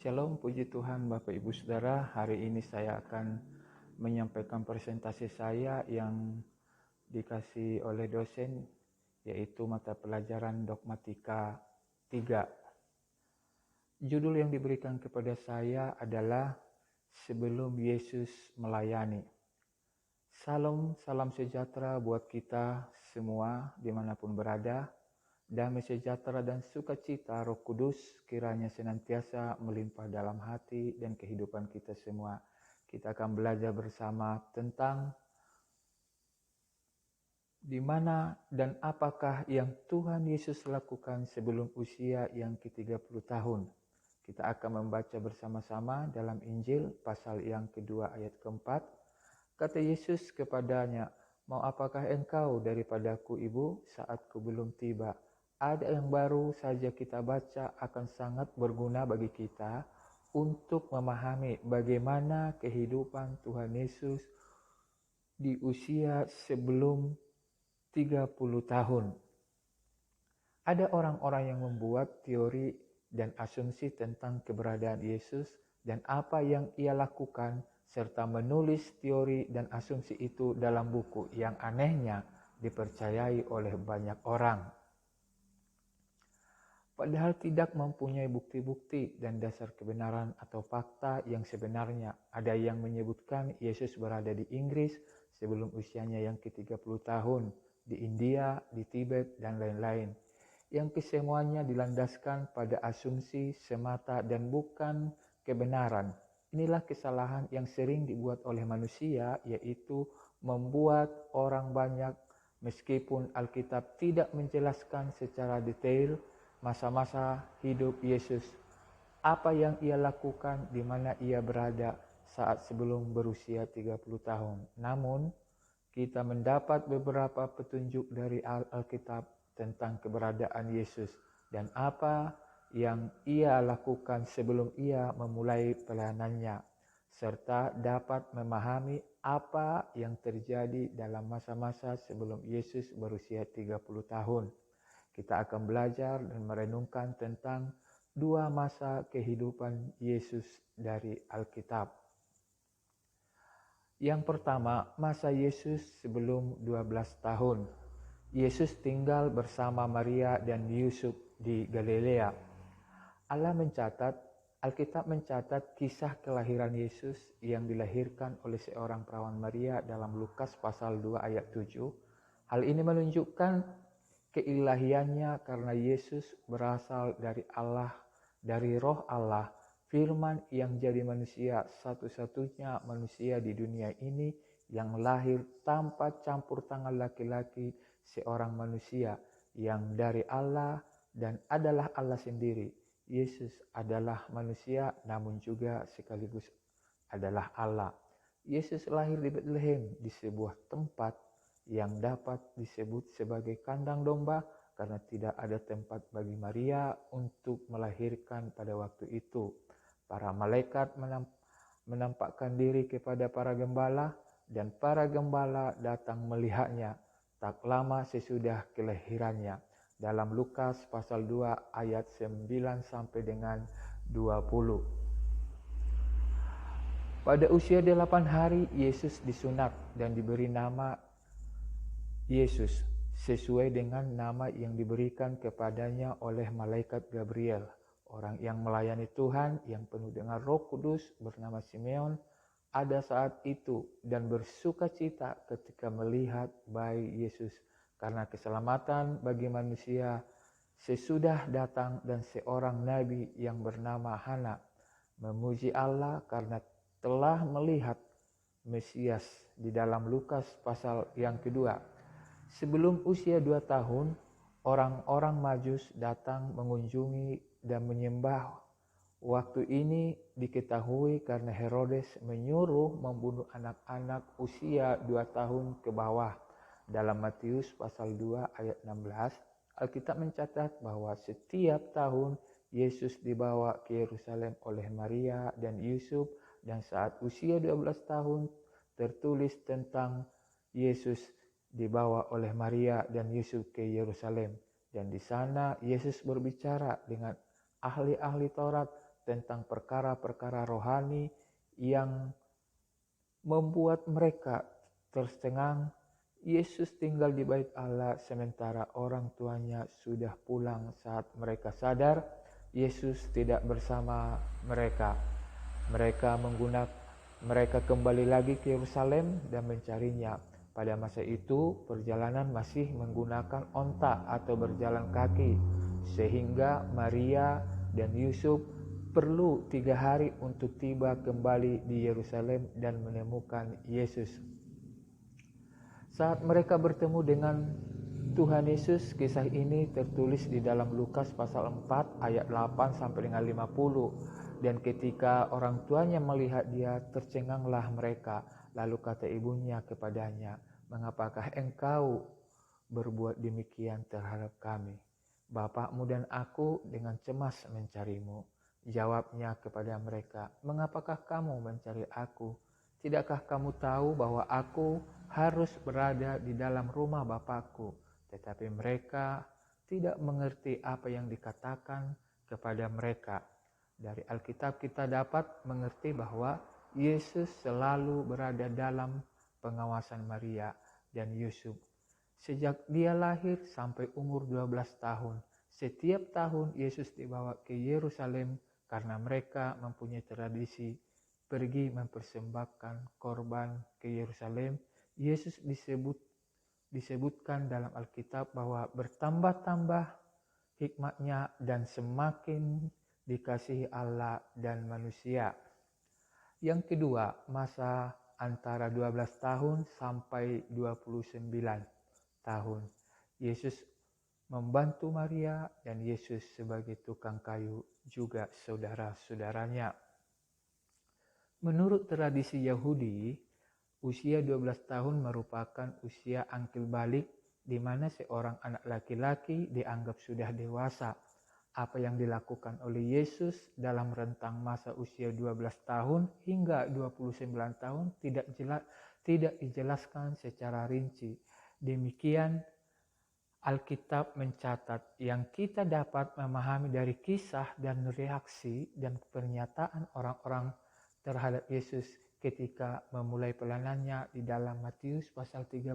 Shalom, puji Tuhan Bapak Ibu Saudara. Hari ini saya akan menyampaikan presentasi saya yang dikasih oleh dosen, yaitu mata pelajaran Dogmatika 3. Judul yang diberikan kepada saya adalah Sebelum Yesus Melayani. Salam sejahtera buat kita semua dimanapun berada. Damai sejahtera dan sukacita Roh Kudus kiranya senantiasa melimpah dalam hati dan kehidupan kita semua. Kita akan belajar bersama tentang di mana dan apakah yang Tuhan Yesus lakukan sebelum usia yang ke-30 tahun. Kita akan membaca bersama-sama dalam Injil pasal yang kedua ayat keempat. Kata Yesus kepadanya, "Mau apakah engkau daripadaku, Ibu, saat ku belum tiba?" Ada yang baru saja kita baca akan sangat berguna bagi kita untuk memahami bagaimana kehidupan Tuhan Yesus di usia sebelum 30 tahun. Ada orang-orang yang membuat teori dan asumsi tentang keberadaan Yesus dan apa yang ia lakukan, serta menulis teori dan asumsi itu dalam buku yang anehnya dipercayai oleh banyak orang. Padahal tidak mempunyai bukti-bukti dan dasar kebenaran atau fakta yang sebenarnya. Ada yang menyebutkan Yesus berada di Inggris sebelum usianya yang ke-30 tahun, di India, di Tibet, dan lain-lain. Yang kesemuanya dilandaskan pada asumsi semata dan bukan kebenaran. Inilah kesalahan yang sering dibuat oleh manusia, yaitu membuat orang banyak meskipun Alkitab tidak menjelaskan secara detail masa-masa hidup Yesus, apa yang ia lakukan, di mana ia berada saat sebelum berusia 30 tahun. Namun, kita mendapat beberapa petunjuk dari Alkitab tentang keberadaan Yesus dan apa yang ia lakukan sebelum ia memulai pelayanannya, serta dapat memahami apa yang terjadi dalam masa-masa sebelum Yesus berusia 30 tahun. Kita akan belajar dan merenungkan tentang dua masa kehidupan Yesus dari Alkitab. Yang pertama, masa Yesus sebelum 12 tahun. Yesus tinggal bersama Maria dan Yusuf di Galilea. Alkitab mencatat kisah kelahiran Yesus yang dilahirkan oleh seorang perawan Maria dalam Lukas pasal 2 ayat 7. Hal ini menunjukkan keilahiannya karena Yesus berasal dari Allah, dari Roh Allah, Firman yang jadi manusia, satu-satunya manusia di dunia ini yang lahir tanpa campur tangan laki-laki, seorang manusia yang dari Allah dan adalah Allah sendiri. Yesus adalah manusia namun juga sekaligus adalah Allah. Yesus lahir di Betlehem, di sebuah tempat yang dapat disebut sebagai kandang domba karena tidak ada tempat bagi Maria untuk melahirkan pada waktu itu. Para malaikat menampakkan diri kepada para gembala dan para gembala datang melihatnya tak lama sesudah kelahirannya. Dalam Lukas pasal 2 ayat 9 sampai dengan 20. Pada usia 8 hari Yesus disunat dan diberi nama Yesus sesuai dengan nama yang diberikan kepadanya oleh malaikat Gabriel. Orang yang melayani Tuhan yang penuh dengan Roh Kudus bernama Simeon ada saat itu dan bersukacita ketika melihat bayi Yesus karena keselamatan bagi manusia sesudah datang dan seorang nabi yang bernama Hana memuji Allah karena telah melihat Mesias di dalam Lukas pasal yang kedua. Sebelum usia 2 tahun, orang-orang Majus datang mengunjungi dan menyembah. Waktu ini diketahui karena Herodes menyuruh membunuh anak-anak usia 2 tahun ke bawah. Dalam Matius pasal 2 ayat 16, Alkitab mencatat bahwa setiap tahun Yesus dibawa ke Yerusalem oleh Maria dan Yusuf, dan saat usia 12 tahun tertulis tentang Yesus dibawa oleh Maria dan Yusuf ke Yerusalem, dan di sana Yesus berbicara dengan ahli-ahli Taurat tentang perkara-perkara rohani yang membuat mereka tercengang. Yesus tinggal di bait Allah sementara orang tuanya sudah pulang. Saat mereka sadar, Yesus tidak bersama mereka. Mereka kembali lagi ke Yerusalem dan mencarinya. Pada masa itu, perjalanan masih menggunakan onta atau berjalan kaki, sehingga Maria dan Yusuf perlu 3 hari untuk tiba kembali di Yerusalem dan menemukan Yesus. Saat mereka bertemu dengan Tuhan Yesus, kisah ini tertulis di dalam Lukas pasal 4 ayat 8 sampai dengan 50. Dan ketika orang tuanya melihat dia, tercenganglah mereka. Lalu kata ibunya kepadanya, "Mengapakah engkau berbuat demikian terhadap kami? Bapakmu dan aku dengan cemas mencarimu." Jawabnya kepada mereka, "Mengapakah kamu mencari aku? Tidakkah kamu tahu bahwa aku harus berada di dalam rumah Bapakku?" Tetapi mereka tidak mengerti apa yang dikatakan kepada mereka. Dari Alkitab kita dapat mengerti bahwa Yesus selalu berada dalam pengawasan Maria dan Yusuf. Sejak dia lahir sampai umur 12 tahun, setiap tahun Yesus dibawa ke Yerusalem karena mereka mempunyai tradisi pergi mempersembahkan korban ke Yerusalem. Yesus disebutkan dalam Alkitab bahwa bertambah-tambah hikmatnya dan semakin dikasihi Allah dan manusia. Yang kedua, masa antara 12 tahun sampai 29 tahun. Yesus membantu Maria dan Yesus sebagai tukang kayu juga saudara-saudaranya. Menurut tradisi Yahudi, usia 12 tahun merupakan usia angkil balik di mana seorang anak laki-laki dianggap sudah dewasa. Apa yang dilakukan oleh Yesus dalam rentang masa usia 12 tahun hingga 29 tahun tidak dijelaskan secara rinci. Demikian Alkitab mencatat. Yang kita dapat memahami dari kisah dan reaksi dan pernyataan orang-orang terhadap Yesus ketika memulai pelayanannya di dalam Matius pasal 13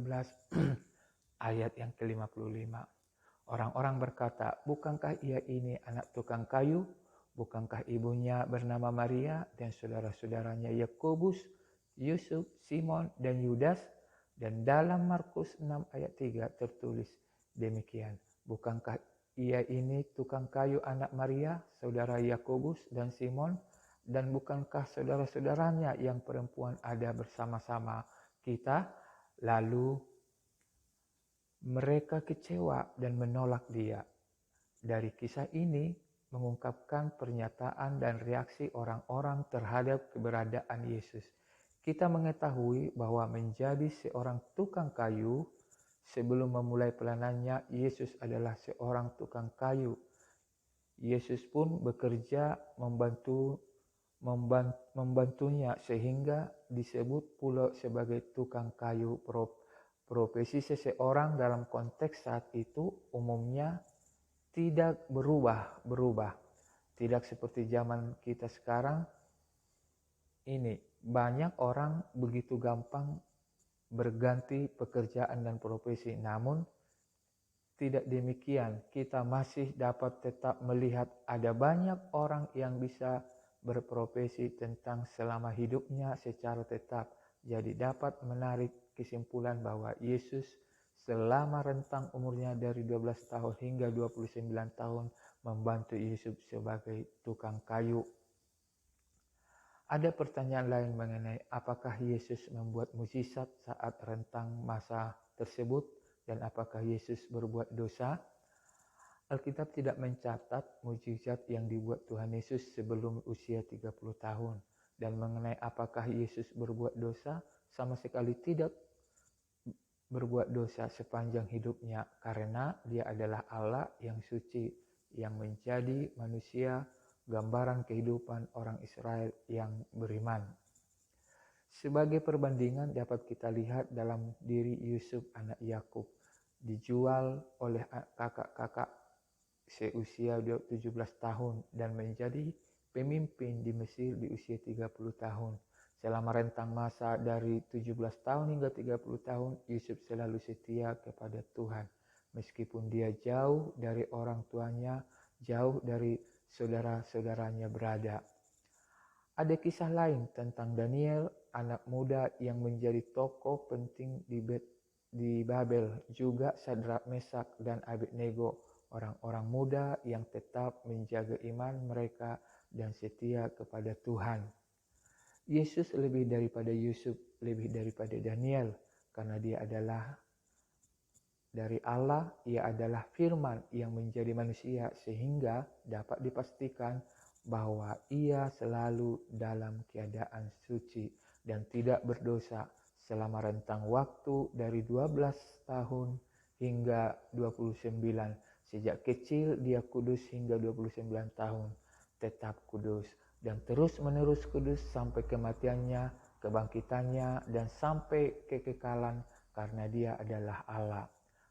ayat yang ke-55. Orang-orang berkata, "Bukankah ia ini anak tukang kayu? Bukankah ibunya bernama Maria dan saudara-saudaranya Yakobus, Yusuf, Simon, dan Yudas?" Dan dalam Markus 6 ayat 3 tertulis demikian, "Bukankah ia ini tukang kayu anak Maria, saudara Yakobus dan Simon? Dan bukankah saudara-saudaranya yang perempuan ada bersama-sama kita?" Lalu mereka kecewa dan menolak dia. Dari kisah ini mengungkapkan pernyataan dan reaksi orang-orang terhadap keberadaan Yesus. Kita mengetahui bahwa menjadi seorang tukang kayu, sebelum memulai pelayanannya, Yesus adalah seorang tukang kayu. Yesus pun bekerja membantunya sehingga disebut pula sebagai tukang kayu. Profesi seseorang dalam konteks saat itu umumnya tidak berubah. Tidak seperti zaman kita sekarang ini. Banyak orang begitu gampang berganti pekerjaan dan profesi. Namun tidak demikian. Kita masih dapat tetap melihat ada banyak orang yang bisa berprofesi tentang selama hidupnya secara tetap. Jadi dapat menarik kesimpulan bahwa Yesus selama rentang umurnya dari 12 tahun hingga 29 tahun membantu Yusuf sebagai tukang kayu. Ada pertanyaan lain mengenai apakah Yesus membuat mukjizat saat rentang masa tersebut dan apakah Yesus berbuat dosa? Alkitab tidak mencatat mukjizat yang dibuat Tuhan Yesus sebelum usia 30 tahun. Dan mengenai apakah Yesus berbuat dosa, sama sekali tidak berbuat dosa sepanjang hidupnya karena dia adalah Allah yang suci yang menjadi manusia, gambaran kehidupan orang Israel yang beriman. Sebagai perbandingan dapat kita lihat dalam diri Yusuf anak Yakub, dijual oleh kakak-kakak seusia 17 tahun dan menjadi pemimpin di Mesir di usia 30 tahun. Selama rentang masa dari 17 tahun hingga 30 tahun, Yusuf selalu setia kepada Tuhan. Meskipun dia jauh dari orang tuanya, jauh dari saudara-saudaranya berada. Ada kisah lain tentang Daniel, anak muda yang menjadi tokoh penting di Babel, juga Sadrak, Mesak, dan Abednego, orang-orang muda yang tetap menjaga iman mereka dan setia kepada Tuhan. Yesus lebih daripada Yusuf, lebih daripada Daniel, karena dia adalah dari Allah, ia adalah firman yang menjadi manusia, sehingga dapat dipastikan bahwa ia selalu dalam keadaan suci dan tidak berdosa selama rentang waktu dari 12 tahun hingga 29. Sejak kecil dia kudus hingga 29 tahun, tetap kudus dan terus-menerus kudus sampai kematiannya, kebangkitannya, dan sampai kekekalan karena dia adalah Allah.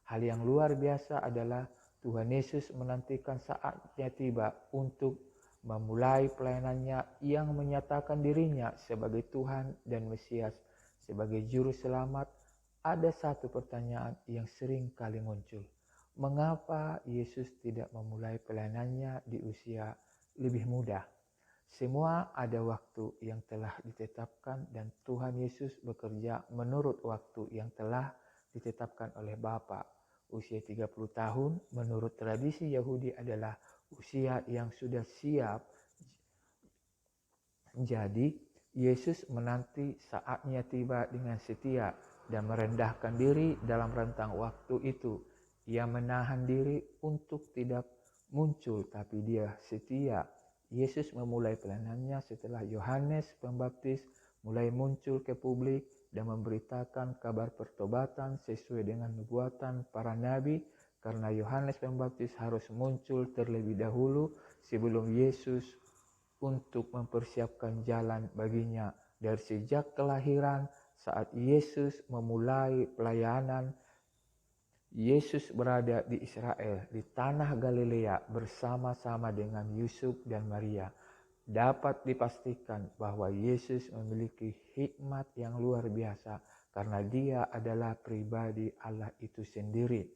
Hal yang luar biasa adalah Tuhan Yesus menantikan saatnya tiba untuk memulai pelayanannya yang menyatakan dirinya sebagai Tuhan dan Mesias, sebagai Juru Selamat. Ada satu pertanyaan yang sering kali muncul. Mengapa Yesus tidak memulai pelayanannya di usia lebih muda? Semua ada waktu yang telah ditetapkan dan Tuhan Yesus bekerja menurut waktu yang telah ditetapkan oleh Bapa. Usia 30 tahun menurut tradisi Yahudi adalah usia yang sudah siap. Jadi Yesus menanti saatnya tiba dengan setia dan merendahkan diri dalam rentang waktu itu. Ia menahan diri untuk tidak muncul, tapi dia setia. Yesus memulai pelayanannya setelah Yohanes Pembaptis mulai muncul ke publik dan memberitakan kabar pertobatan sesuai dengan nubuatan para nabi, karena Yohanes Pembaptis harus muncul terlebih dahulu sebelum Yesus untuk mempersiapkan jalan baginya. Dari sejak kelahiran, saat Yesus memulai pelayanan, Yesus berada di Israel, di tanah Galilea bersama-sama dengan Yusuf dan Maria. Dapat dipastikan bahwa Yesus memiliki hikmat yang luar biasa karena dia adalah pribadi Allah itu sendiri.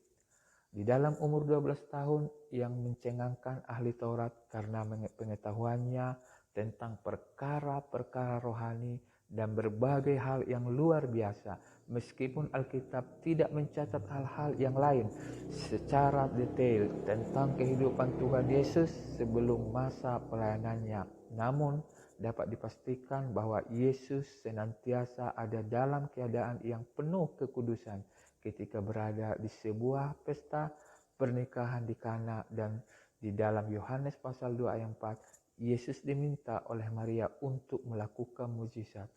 Di dalam umur 12 tahun yang mencengangkan ahli Taurat karena pengetahuannya tentang perkara-perkara rohani dan berbagai hal yang luar biasa, meskipun Alkitab tidak mencatat hal-hal yang lain secara detail tentang kehidupan Tuhan Yesus sebelum masa pelayanannya. Namun dapat dipastikan bahwa Yesus senantiasa ada dalam keadaan yang penuh kekudusan ketika berada di sebuah pesta pernikahan di Kana, dan di dalam Yohanes pasal 2 ayat 4, Yesus diminta oleh Maria untuk melakukan mukjizat.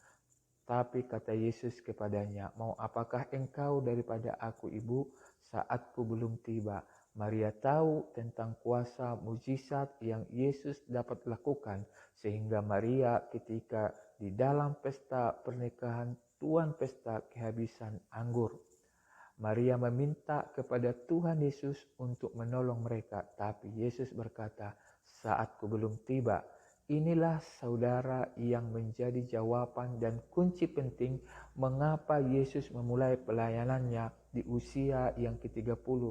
Tapi kata Yesus kepadanya, "Mau apakah engkau daripada aku, Ibu, saatku belum tiba?" Maria tahu tentang kuasa mukjizat yang Yesus dapat lakukan, sehingga Maria ketika di dalam pesta pernikahan tuan pesta kehabisan anggur. Maria meminta kepada Tuhan Yesus untuk menolong mereka, tapi Yesus berkata, "Saatku belum tiba." Inilah saudara yang menjadi jawaban dan kunci penting mengapa Yesus memulai pelayanannya di usia yang ke-30.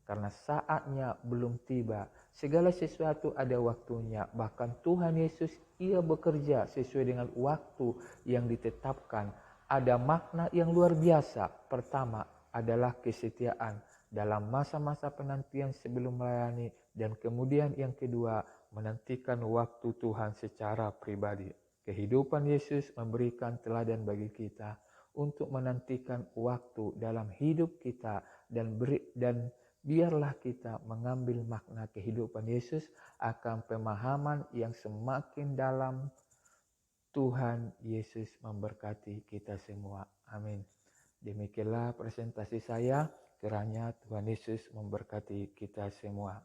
Karena saatnya belum tiba. Segala sesuatu ada waktunya. Bahkan Tuhan Yesus, ia bekerja sesuai dengan waktu yang ditetapkan. Ada makna yang luar biasa. Pertama adalah kesetiaan dalam masa-masa penantian sebelum melayani. Dan kemudian yang kedua, menantikan waktu Tuhan secara pribadi. Kehidupan Yesus memberikan teladan bagi kita untuk menantikan waktu dalam hidup kita dan biarlah kita mengambil makna kehidupan Yesus akan pemahaman yang semakin dalam. Tuhan Yesus memberkati kita semua. Amin. Demikianlah presentasi saya. Kiranya Tuhan Yesus memberkati kita semua.